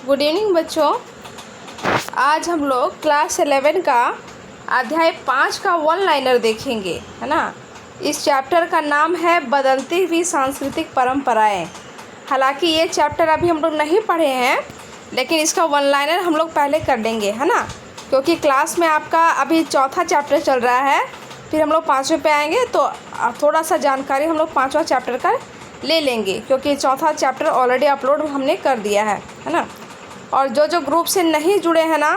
Good evening बच्चों। आज हम लोग क्लास 11 का अध्याय 5 का वन लाइनर देखेंगे, है ना। इस चैप्टर का नाम है बदलती हुई सांस्कृतिक परंपराएं। हालांकि ये चैप्टर अभी हम लोग नहीं पढ़े हैं, लेकिन इसका वन लाइनर हम लोग पहले कर लेंगे, है ना। क्योंकि क्लास में आपका अभी चौथा चैप्टर चल रहा है, फिर हम लोग 5वें पे आएंगे तो थोड़ा सा जानकारी हम लोग 5वां चैप्टर का ले लेंगे, क्योंकि चौथा चैप्टर ऑलरेडी अपलोड हमने कर दिया है ना। और जो ग्रुप से नहीं जुड़े हैं ना,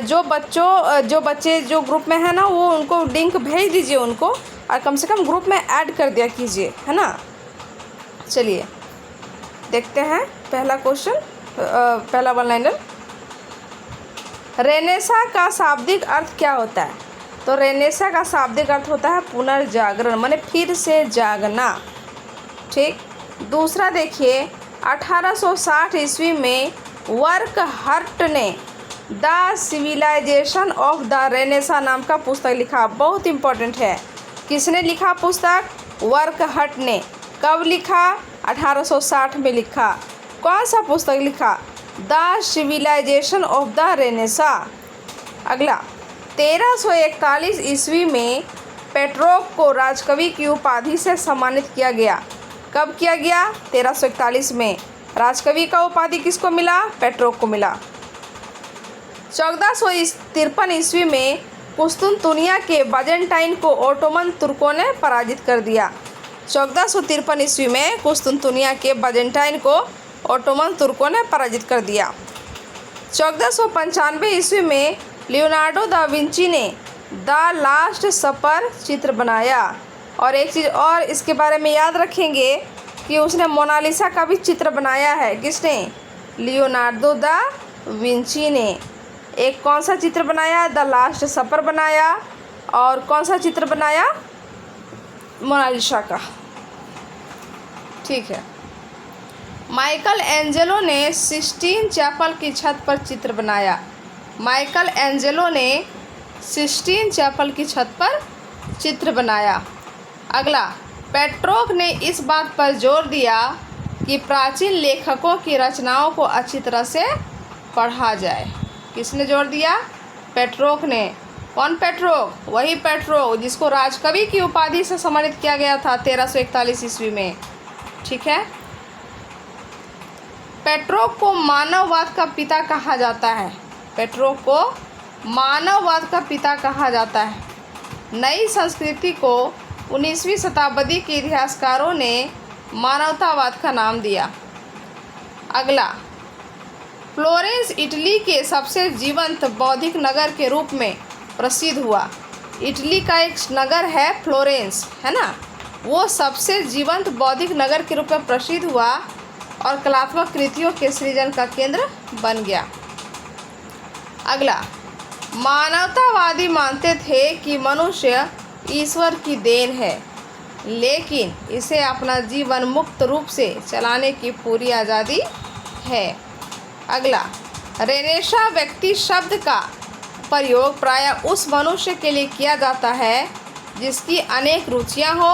जो बच्चे जो ग्रुप में है ना, वो उनको लिंक भेज दीजिए उनको, और कम से कम ग्रुप में ऐड कर दिया कीजिए, है ना। चलिए देखते हैं पहला क्वेश्चन, पहला वन लाइनर। रेनेसा का शाब्दिक अर्थ क्या होता है? तो रेनेसा का शाब्दिक अर्थ होता है पुनर्जागरण, माने फिर से जागना। ठीक। दूसरा देखिए, 1860 ईस्वी में वर्कहर्ट ने the civilisation of the Renaissance नाम का पुस्तक लिखा। बहुत इम्पोर्टेंट है। किसने लिखा पुस्तक? वर्कहर्ट ने। कब लिखा? 1860 में लिखा। कौन सा पुस्तक लिखा? The civilisation of the Renaissance. अगला, 1341 ईस्वी में पेट्रोक को राजकवि की उपाधि से सम्मानित किया गया। कब किया गया? 1341 में। राजकवि का उपाधि किसको मिला? पेट्रोक को मिला। 1453 ईस्वी में कुस्तुनतुनिया के बाजेंटाइन को ओटोमन तुर्कों ने पराजित कर दिया। 1453 ईस्वी में कुस्तुनतुनिया के बाजेंटाइन को ओटोमन तुर्कों ने पराजित कर दिया। 1495 ईस्वी में लियोनार्डो दा विंची ने द लास्ट सपर चित्र बनाया। और एक चीज़ और इसके बारे में याद रखेंगे कि उसने मोनालिसा का भी चित्र बनाया है। किसने? लियोनार्डो दा विंची ने। एक कौन सा चित्र बनाया? द लास्ट सपर बनाया। और कौन सा चित्र बनाया? मोनालिसा का। ठीक है। माइकल एंजेलो ने सिस्टीन चैपल की छत पर चित्र बनाया। माइकल एंजेलो ने सिस्टीन चैपल की छत पर चित्र बनाया। अगला, पेट्रोक ने इस बात पर जोर दिया कि प्राचीन लेखकों की रचनाओं को अच्छी तरह से पढ़ा जाए। किसने जोर दिया? पेट्रोक ने। कौन पेट्रोक? वही पेट्रोक जिसको राजकवि की उपाधि से सम्मानित किया गया था 1341 ईस्वी में। ठीक है। पेट्रोक को मानववाद का पिता कहा जाता है। पेट्रोक को मानववाद का पिता कहा जाता है। नई संस्कृति को 19वीं शताब्दी के इतिहासकारों ने मानवतावाद का नाम दिया। अगला, फ्लोरेंस इटली के सबसे जीवंत बौद्धिक नगर के रूप में प्रसिद्ध हुआ। इटली का एक नगर है फ्लोरेंस, है ना। वो सबसे जीवंत बौद्धिक नगर के रूप में प्रसिद्ध हुआ और कलात्मक कृतियों के सृजन का केंद्र बन गया। अगला, मानवतावादी मानते थे कि मनुष्य ईश्वर की देन है, लेकिन इसे अपना जीवन मुक्त रूप से चलाने की पूरी आज़ादी है। अगला, रेनेसा व्यक्ति शब्द का प्रयोग प्रायः उस मनुष्य के लिए किया जाता है जिसकी अनेक रुचियां हो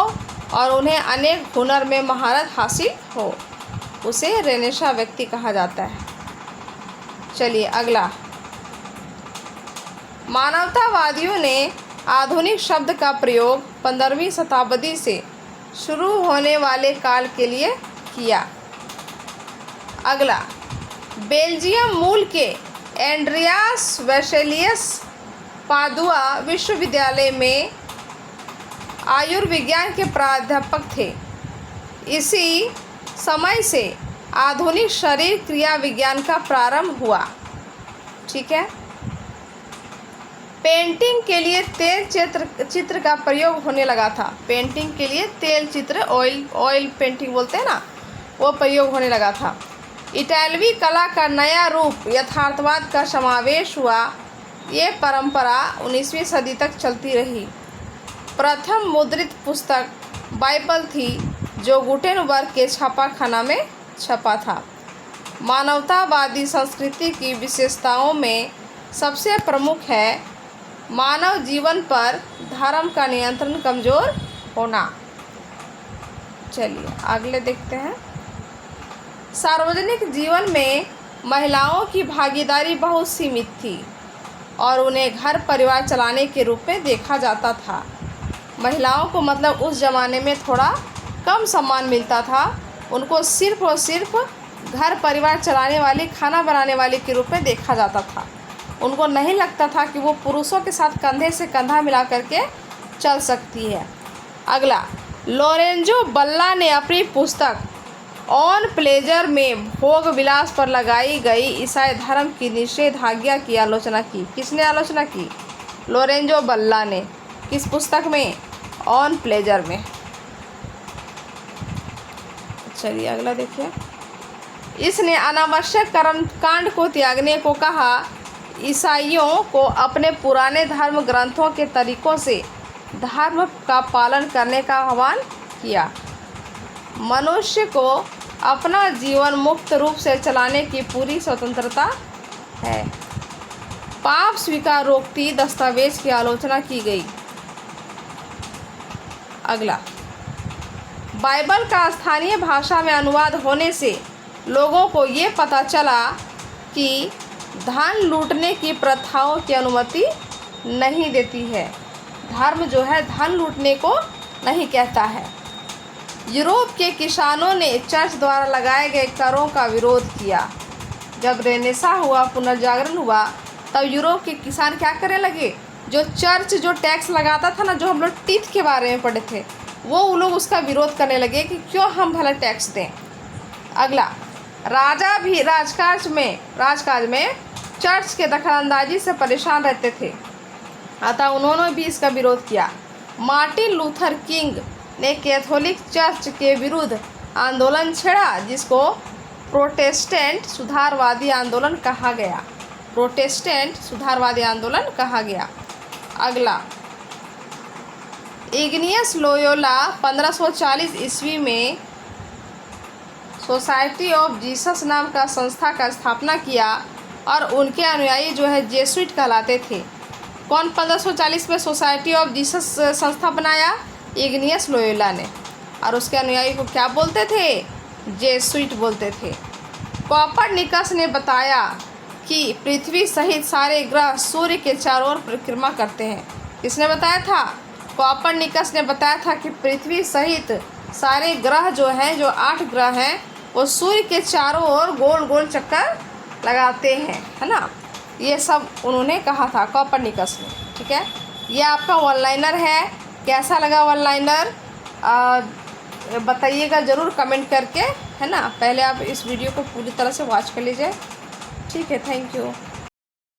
और उन्हें अनेक हुनर में महारत हासिल हो, उसे रेनेसा व्यक्ति कहा जाता है। चलिए अगला, मानवतावादियों ने आधुनिक शब्द का प्रयोग 15वीं शताब्दी से शुरू होने वाले काल के लिए किया। अगला, बेल्जियम मूल के एंड्रियास वेसेलियस पादुआ विश्वविद्यालय में आयुर्विज्ञान के प्राध्यापक थे। इसी समय से आधुनिक शरीर क्रिया विज्ञान का प्रारंभ हुआ। ठीक है। पेंटिंग के लिए तेल चित्र का प्रयोग होने लगा था। पेंटिंग के लिए तेल चित्र, ऑयल पेंटिंग बोलते हैं ना, वो प्रयोग होने लगा था। इटालवी कला का नया रूप यथार्थवाद का समावेश हुआ। ये परंपरा 19वीं सदी तक चलती रही। प्रथम मुद्रित पुस्तक बाइबल थी, जो गुटेनबर्ग के छापाखाना में छपा था। मानवतावादी संस्कृति की विशेषताओं में सबसे प्रमुख है मानव जीवन पर धर्म का नियंत्रण कमज़ोर होना। चलिए अगले देखते हैं। सार्वजनिक जीवन में महिलाओं की भागीदारी बहुत सीमित थी और उन्हें घर परिवार चलाने के रूप में देखा जाता था। महिलाओं को मतलब उस ज़माने में थोड़ा कम सम्मान मिलता था। उनको सिर्फ़ और सिर्फ घर परिवार चलाने वाली, खाना बनाने वाली के रूप में देखा जाता था। उनको नहीं लगता था कि वो पुरुषों के साथ कंधे से कंधा मिला करके चल सकती है। अगला, लोरेंजो बल्ला ने अपनी पुस्तक ऑन प्लेजर में भोग विलास पर लगाई गई ईसाई धर्म की निषेधाज्ञा की आलोचना की। किसने आलोचना की? लोरेंजो बल्ला ने। किस पुस्तक में? ऑन प्लेजर में। चलिए अगला देखिए। इसने अनावश्यक कर्मकांड को त्यागने को कहा। ईसाइयों को अपने पुराने धर्म ग्रंथों के तरीकों से धर्म का पालन करने का आह्वान किया। मनुष्य को अपना जीवन मुक्त रूप से चलाने की पूरी स्वतंत्रता है। पाप स्वीकार रोकती दस्तावेज की आलोचना की गई। अगला, बाइबल का स्थानीय भाषा में अनुवाद होने से लोगों को ये पता चला कि धन लूटने की प्रथाओं की अनुमति नहीं देती है। धर्म जो है धन लूटने को नहीं कहता है। यूरोप के किसानों ने चर्च द्वारा लगाए गए करों का विरोध किया। जब रेनेसा हुआ, पुनर्जागरण हुआ, तब यूरोप के किसान क्या करने लगे? जो चर्च जो टैक्स लगाता था ना, जो हम लोग टीथ के बारे में पढ़े थे, वो लोग उसका विरोध करने लगे कि क्यों हम भला टैक्स दें। अगला, राजा भी राजकाज में चर्च के दखलंदाजी से परेशान रहते थे, अतः उन्होंने भी इसका विरोध किया। मार्टिन लूथर किंग ने कैथोलिक चर्च के विरुद्ध आंदोलन छेड़ा, जिसको प्रोटेस्टेंट सुधारवादी आंदोलन कहा गया। प्रोटेस्टेंट सुधारवादी आंदोलन कहा गया। अगला, इग्नियस लोयोला 1540 ईस्वी में सोसाइटी ऑफ जीसस नाम का संस्था का स्थापना किया और उनके अनुयायी जो है जेसुइट कहलाते थे। कौन 1540 में सोसाइटी ऑफ जीसस संस्था बनाया? इग्नियस लोयोला ने। और उसके अनुयायी को क्या बोलते थे? जेसुइट बोलते थे। कोपरनिकस ने बताया कि पृथ्वी सहित सारे ग्रह सूर्य के चारों ओर परिक्रमा करते हैं। किसने बताया था? कोपरनिकस ने बताया था कि पृथ्वी सहित सारे ग्रह जो हैं, जो 8 ग्रह हैं, वो सूर्य के चारों ओर गोल गोल चक्कर लगाते हैं, है ना। ये सब उन्होंने कहा था कोपरनिकस ने। ठीक है, ये आपका वन लाइनर है। कैसा लगा वन लाइनर बताइएगा ज़रूर कमेंट करके, है ना। पहले आप इस वीडियो को पूरी तरह से वॉच कर लीजिए। ठीक है, थैंक यू।